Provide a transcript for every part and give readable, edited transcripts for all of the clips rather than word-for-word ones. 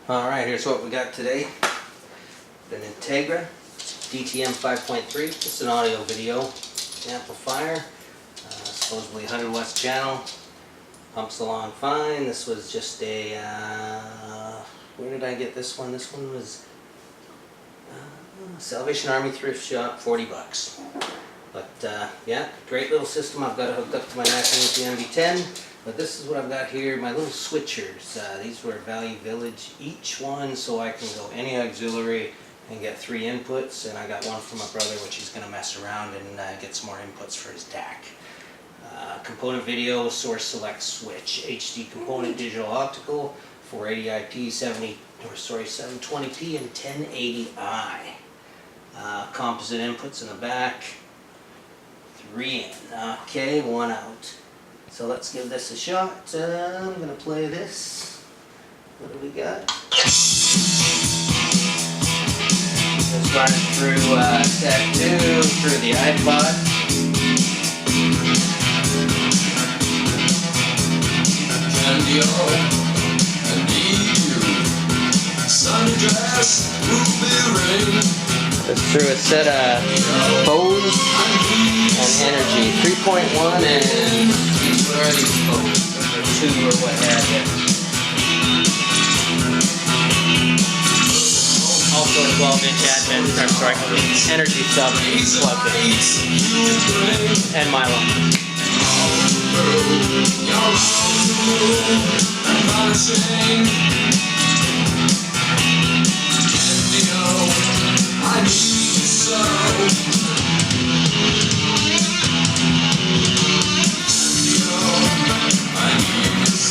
Alright, here's what we got today. An Integra DTM 5.3, just an audio video amplifier, supposedly 100 watts channel, pumps along fine. This was just a, where did I get this one? This one was Salvation Army thrift shop, 40 bucks. But yeah, great little system. I've got it hooked up to my National MV10. But this is what I've got here, my little switchers. These were Value Village, each one, so I can go any auxiliary and get 3 inputs. And I got one for my brother, which he's going to mess around and get some more inputs for his DAC. Component video, source select switch, HD component digital optical, 480IP, 720p, and 1080i. Composite inputs in the back, 3 in. Okay, 1 out. So let's give this a shot. I'm going to play this. What do we got? Let's run it through step 2, through the iPod. And sundress, ruby ring. It's through a set of Bose and Energy 3.1 and 2 or what have you. Also a 12-inch Advent, Energy sub plugged in. And Milo. I need you so. I need you so.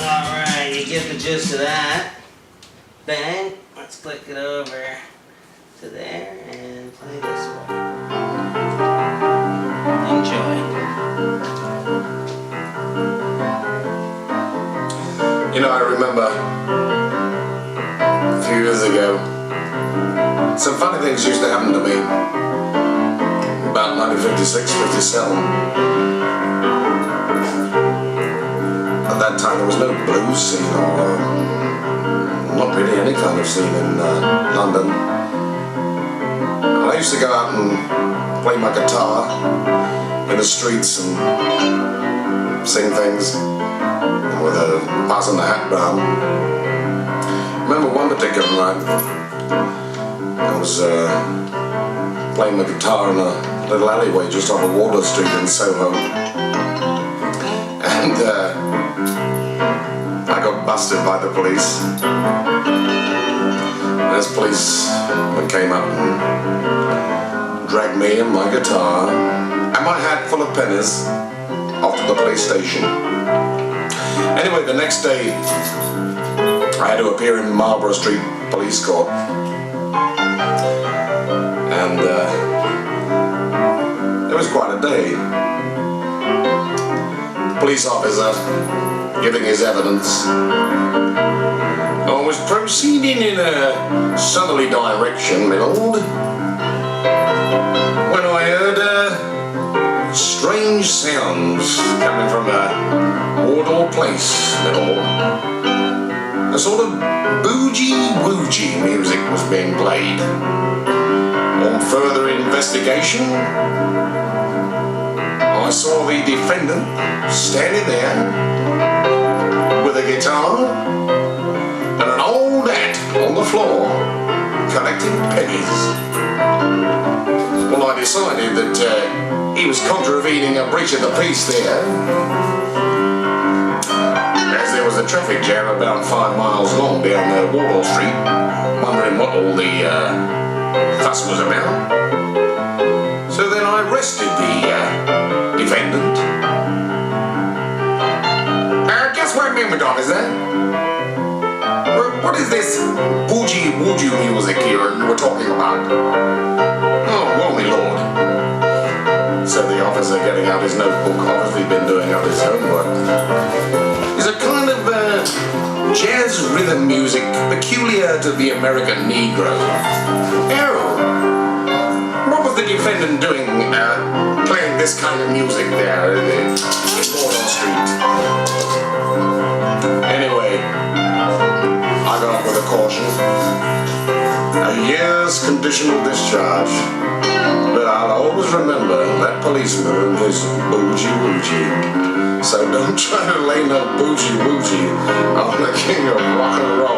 Alright, you get the gist of that. Bang. Let's click it over to there and play this one. Enjoy. You know, I remember a few years ago, some funny things used to happen to me about 1956, 57. At that time there was no blues scene or not really any kind of scene in London. And I used to go out and play my guitar in the streets and sing things with a passing the hat round. I remember one particular night I was playing my guitar in a little alleyway just off of Water Street in Soho, and I got busted by the police. This policeman came up and dragged me and my guitar and my hat full of pennies off to the police station. Anyway, the next day I had to appear in Marlborough Street Police Court, and it was quite a day. The police officer giving his evidence. I was proceeding in a southerly direction, my lord, when I heard strange sounds coming from a Wardour Place, my lord. A sort of boogie-woogie music was being played. On further investigation, I saw the defendant standing there with a guitar and an old hat on the floor collecting pennies. Well, I decided that he was contravening a breach of the peace there, as there was a traffic jam about 5 miles long down Wardour Street, wondering what all the fuss was about. arrested the defendant. Guess what name of dog is that? What is this bougie woojoo music here you were talking about? Oh, woolly lord, said the officer, getting out his notebook, obviously been doing out his homework. It's a kind of jazz rhythm music peculiar to the American Negro. Oh, what was the defendant doing playing this kind of music there in Morton Street? Anyway, I got off with a caution. A year's conditional discharge. But I'll always remember that policeman and his bougie woojie. So don't try to lay no bougie woojie on the king of rock and roll.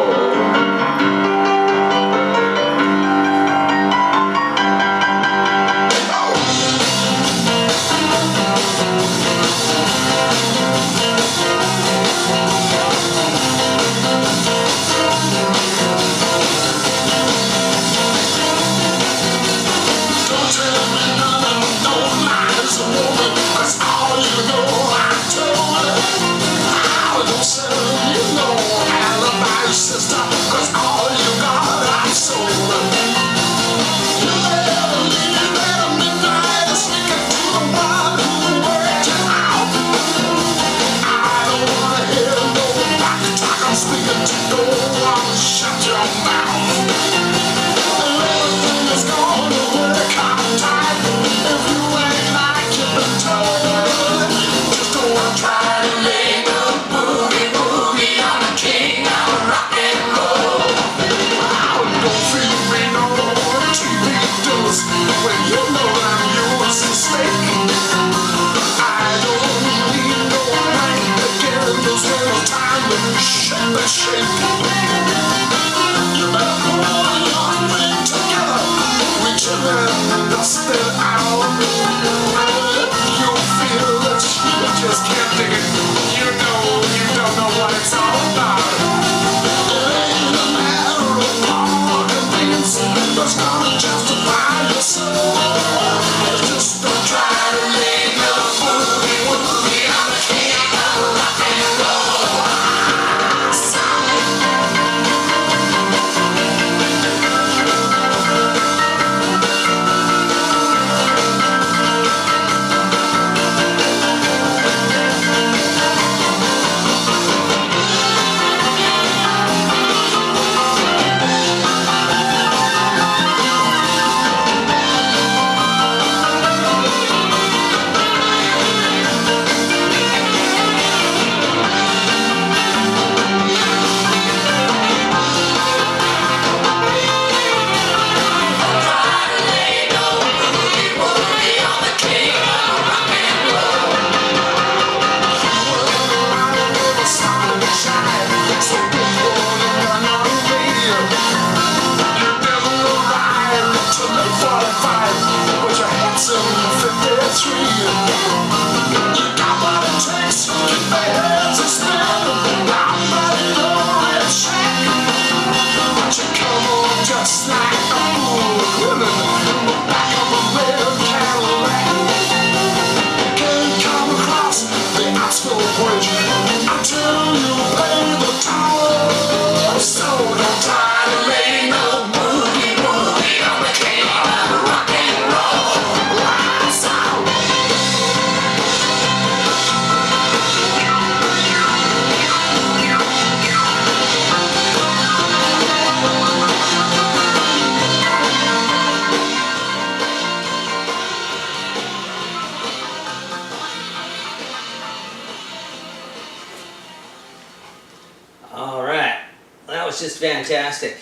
Just fantastic.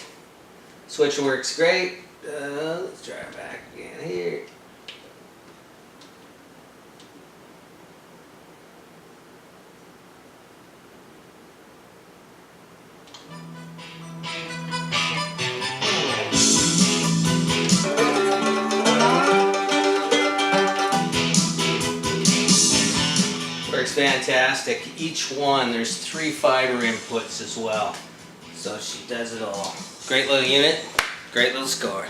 Switcher works great. Let's try it back again here. Works fantastic. Each one, there's 3 fiber inputs as well. So she does it all. Great little unit, great little score.